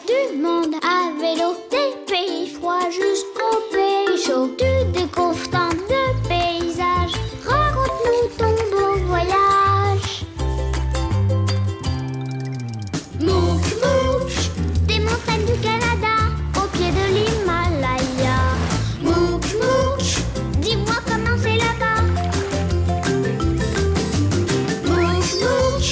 du monde à vélo, des pays froids jusqu'aux pays chauds. Tu découvres tant de paysages, raconte-nous ton beau voyage. Mouk Mouk, des montagnes du Canada au pied de l'Himalaya. Mouk Mouk, dis-moi comment c'est là-bas. Mouk Mouk,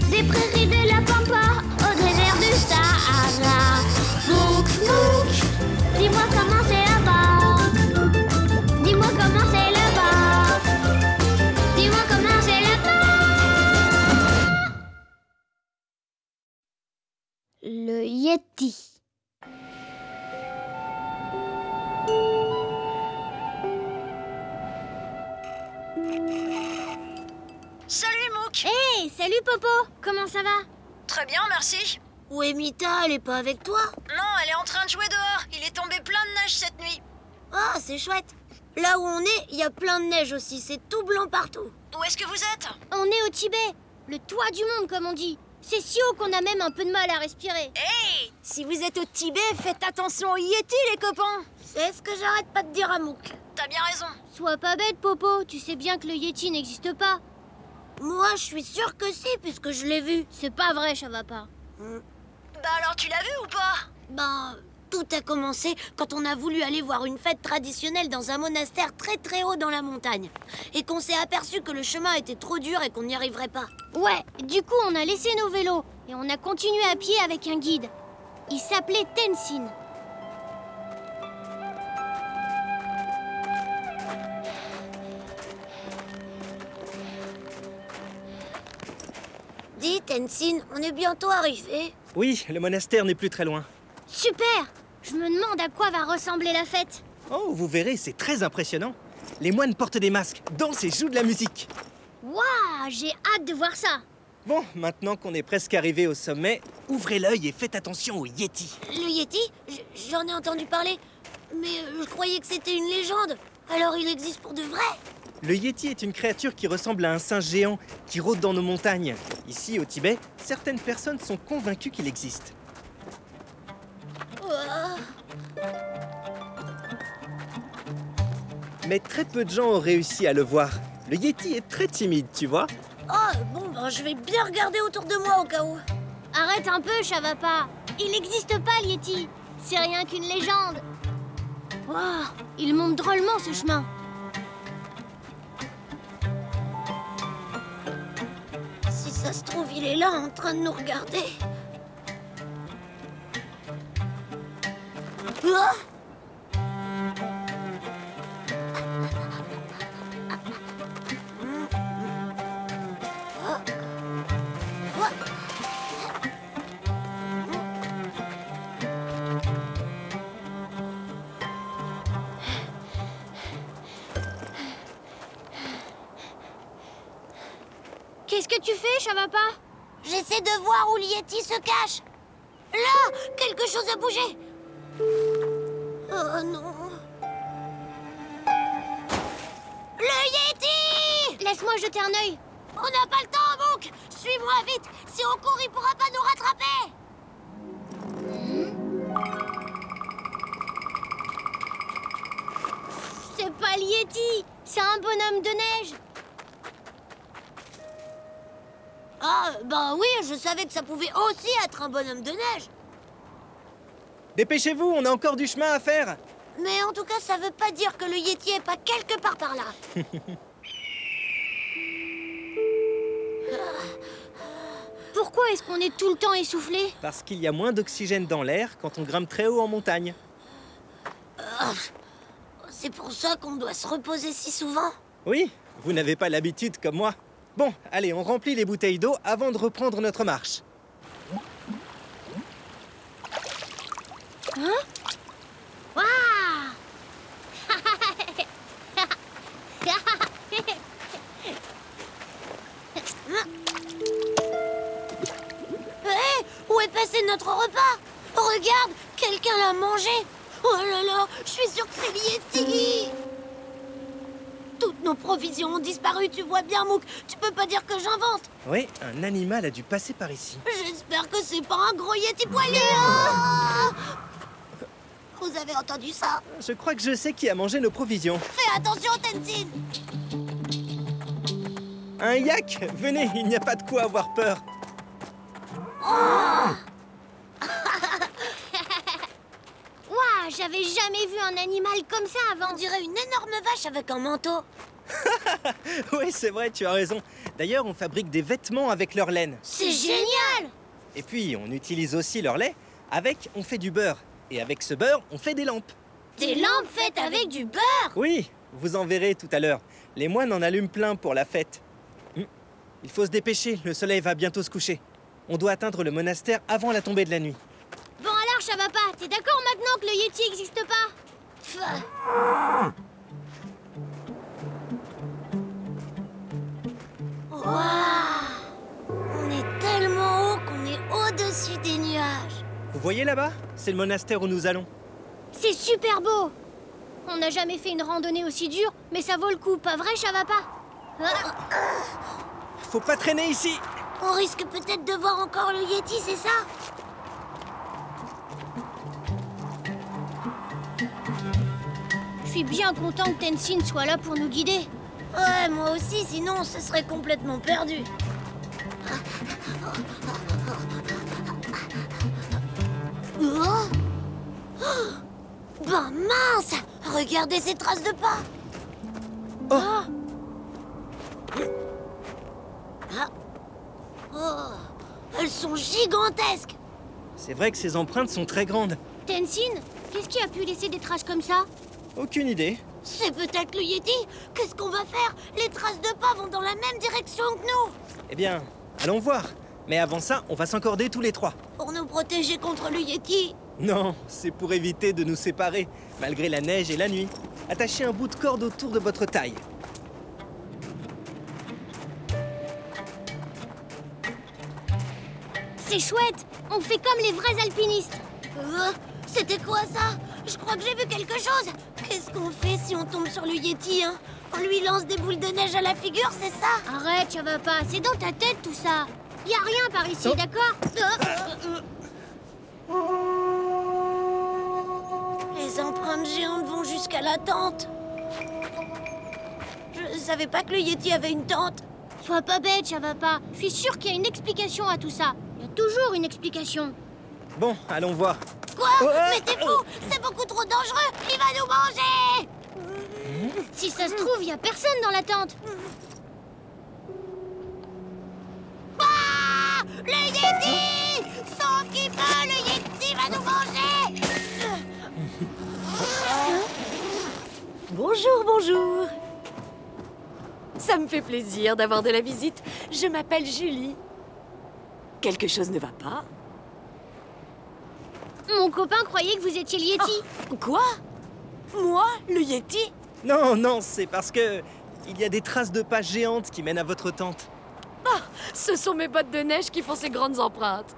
des prairies de la Pampa au désert du Sahara. Mouk Mouk, dis-moi comment c'est là-bas. Dis-moi comment c'est là-bas. Dis-moi comment c'est là-bas. Le Yéti. Salut Mouk! Hey, salut Popo. Comment ça va? Très bien, merci. Où est Mita? Elle est pas avec toi? Non, elle est en train de jouer dehors. Il est tombé plein de neige cette nuit. Ah, c'est chouette. Là où on est, il y a plein de neige aussi. C'est tout blanc partout. Où est-ce que vous êtes? On est au Tibet, le toit du monde comme on dit. C'est si haut qu'on a même un peu de mal à respirer. Hey! Si vous êtes au Tibet, faites attention aux Yétis, les copains. C'est ce que j'arrête pas de dire à Mouk. T'as bien raison. Sois pas bête Popo, tu sais bien que le Yéti n'existe pas. Moi, je suis sûre que si, puisque je l'ai vu. C'est pas vrai, ça va pas. Bah alors tu l'as vu ou pas? Ben, tout a commencé quand on a voulu aller voir une fête traditionnelle dans un monastère très très haut dans la montagne. Et qu'on s'est aperçu que le chemin était trop dur et qu'on n'y arriverait pas. Ouais, du coup on a laissé nos vélos et on a continué à pied avec un guide. Il s'appelait Tenzin. Dis, Tenzin, on est bientôt arrivé. Oui, le monastère n'est plus très loin. Super! Je me demande à quoi va ressembler la fête. Oh, vous verrez, c'est très impressionnant. Les moines portent des masques, dansent et jouent de la musique. Waouh, j'ai hâte de voir ça. Bon, maintenant qu'on est presque arrivé au sommet, ouvrez l'œil et faites attention au Yéti. Le Yéti? J'en ai entendu parler. Mais je croyais que c'était une légende. Alors il existe pour de vrai? Le Yéti est une créature qui ressemble à un singe géant qui rôde dans nos montagnes. Ici, au Tibet, certaines personnes sont convaincues qu'il existe. Mais très peu de gens ont réussi à le voir. Le Yéti est très timide, tu vois. Oh, bon, ben, je vais bien regarder autour de moi au cas où. Arrête un peu, ça va pas. Il n'existe pas, le Yéti. C'est rien qu'une légende. Waouh, il monte drôlement ce chemin. Si ça se trouve, il est là en train de nous regarder. Ah! Qu'est-ce que tu fais, ça va pas? J'essaie de voir où le Yéti se cache. Là, quelque chose a bougé. Oh non. Le Yéti! Laisse-moi jeter un œil. On n'a pas le temps, Mouk. Suis-moi vite. Si on court, il pourra pas nous rattraper. C'est pas le Yéti, c'est un bonhomme de neige. Ah, ben oui, je savais que ça pouvait aussi être un bonhomme de neige. Dépêchez-vous, on a encore du chemin à faire. Mais en tout cas, ça veut pas dire que le Yéti est pas quelque part par là. Pourquoi est-ce qu'on est tout le temps essoufflé? Parce qu'il y a moins d'oxygène dans l'air quand on grimpe très haut en montagne. C'est pour ça qu'on doit se reposer si souvent. Oui, vous n'avez pas l'habitude comme moi. Bon, allez, on remplit les bouteilles d'eau avant de reprendre notre marche. Hein? Waouh! Hé, où est passé notre repas? Regarde, quelqu'un l'a mangé. Oh là là, je suis sûre que c'est le Yéti. Tout Nos provisions ont disparu, tu vois bien, Mouk. Tu peux pas dire que j'invente. Oui, un animal a dû passer par ici. J'espère que c'est pas un gros yéti poilu. Ah, vous avez entendu ça? Je crois que je sais qui a mangé nos provisions. Fais attention, Tenzin. Un yak? Venez, il n'y a pas de quoi avoir peur. Waouh, j'avais jamais vu un animal comme ça On avant. dirait une énorme vache avec un manteau. Oui, c'est vrai, tu as raison. D'ailleurs, on fabrique des vêtements avec leur laine. C'est génial. Et puis, on utilise aussi leur lait. Avec, on fait du beurre. Et avec ce beurre, on fait des lampes. Des lampes faites avec du beurre. Oui, vous en verrez tout à l'heure. Les moines en allument plein pour la fête. Il faut se dépêcher, le soleil va bientôt se coucher. On doit atteindre le monastère avant la tombée de la nuit. Bon alors, ça va pas. T'es d'accord maintenant que le Yeti n'existe pas? Waouh! On est tellement haut qu'on est au-dessus des nuages. Vous voyez là-bas? C'est le monastère où nous allons. C'est super beau. On n'a jamais fait une randonnée aussi dure, mais ça vaut le coup, pas vrai, ça va pas? Faut pas traîner ici. On risque peut-être de voir encore le Yeti, c'est ça? Je suis bien content que Tenzin soit là pour nous guider. Ouais, moi aussi, sinon on se serait complètement perdu. Oh! Ben mince! Regardez ces traces de pas! Ah! Oh! Elles sont gigantesques! C'est vrai que ces empreintes sont très grandes. Tenzin, qu'est-ce qui a pu laisser des traces comme ça? Aucune idée. C'est peut-être le Yeti? Qu'est-ce qu'on va faire? Les traces de pas vont dans la même direction que nous! Eh bien, allons voir. Mais avant ça, on va s'encorder tous les trois. Pour nous protéger contre le Yeti? Non, c'est pour éviter de nous séparer, malgré la neige et la nuit. Attachez un bout de corde autour de votre taille. C'est chouette. On fait comme les vrais alpinistes. C'était quoi ça? Je crois que j'ai vu quelque chose. Qu'est-ce qu'on fait si on tombe sur le Yeti, hein? On lui lance des boules de neige à la figure, c'est ça? Arrête, ça va pas. C'est dans ta tête tout ça. Y a rien par ici, Oh. d'accord? Les empreintes géantes vont jusqu'à la tente. Je savais pas que le Yeti avait une tente. Sois pas bête, ça va pas. Je suis sûre qu'il y a une explication à tout ça. Il y a toujours une explication. Bon, allons voir. Quoi? Mais t'es fou! C'est beaucoup trop dangereux! Il va nous manger! Si ça se trouve, y a personne dans la tente. Ah! Le Yeti! Sans qui peut, le Yeti va nous manger! Bonjour, bonjour. Ça me fait plaisir d'avoir de la visite. Je m'appelle Julie. Quelque chose ne va pas? Mon copain croyait que vous étiez le Yeti. Quoi? Moi, le Yeti? Non, non, c'est parce que il y a des traces de pas géantes qui mènent à votre tente. Ce sont mes bottes de neige qui font ces grandes empreintes.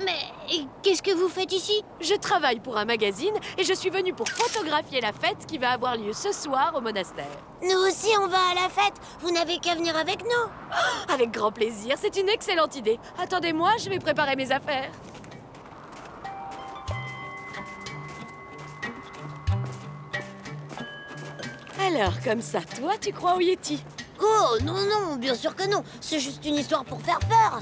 Mais qu'est-ce que vous faites ici? Je travaille pour un magazine et je suis venue pour photographier la fête qui va avoir lieu ce soir au monastère. Nous aussi, on va à la fête. Vous n'avez qu'à venir avec nous. Avec grand plaisir, c'est une excellente idée. Attendez-moi, je vais préparer mes affaires. Alors, comme ça, toi, tu crois au Yeti? Oh, non, non, bien sûr que non. C'est juste une histoire pour faire peur.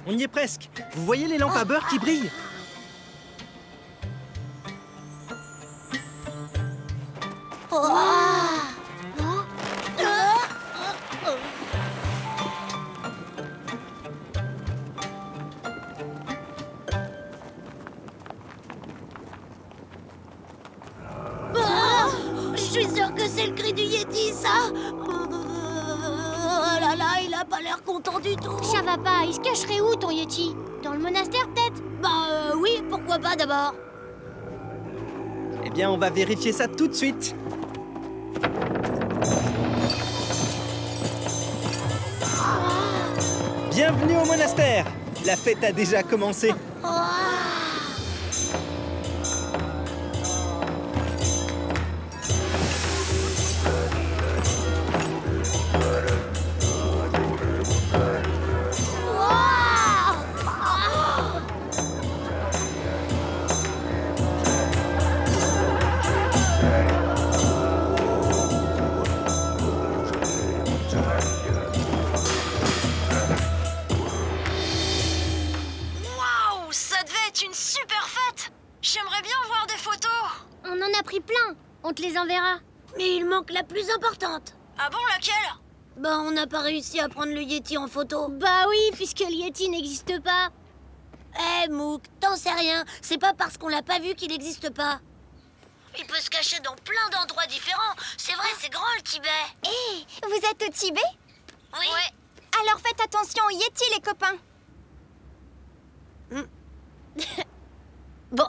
On y est presque. Vous voyez les lampes à beurre qui brillent? Oh. Je suis sûre que c'est le cri du Yeti, ça. Oh là là, il a pas l'air content du tout. Ça va pas. Il se cacherait où, ton Yeti? Dans le monastère, peut-être? Bah oui, pourquoi pas d'abord. Eh bien, on va vérifier ça tout de suite. Bienvenue au monastère. La fête a déjà commencé. Oh. On te les enverra. Mais il manque la plus importante. Ah bon, laquelle? Bah, on n'a pas réussi à prendre le Yeti en photo. Bah oui, puisque le Yeti n'existe pas. Eh, Mouk, t'en sais rien. C'est pas parce qu'on l'a pas vu qu'il n'existe pas. Il peut se cacher dans plein d'endroits différents. C'est vrai, c'est grand le Tibet. Hé, vous êtes au Tibet? Oui. Alors faites attention au Yeti, les copains. Bon.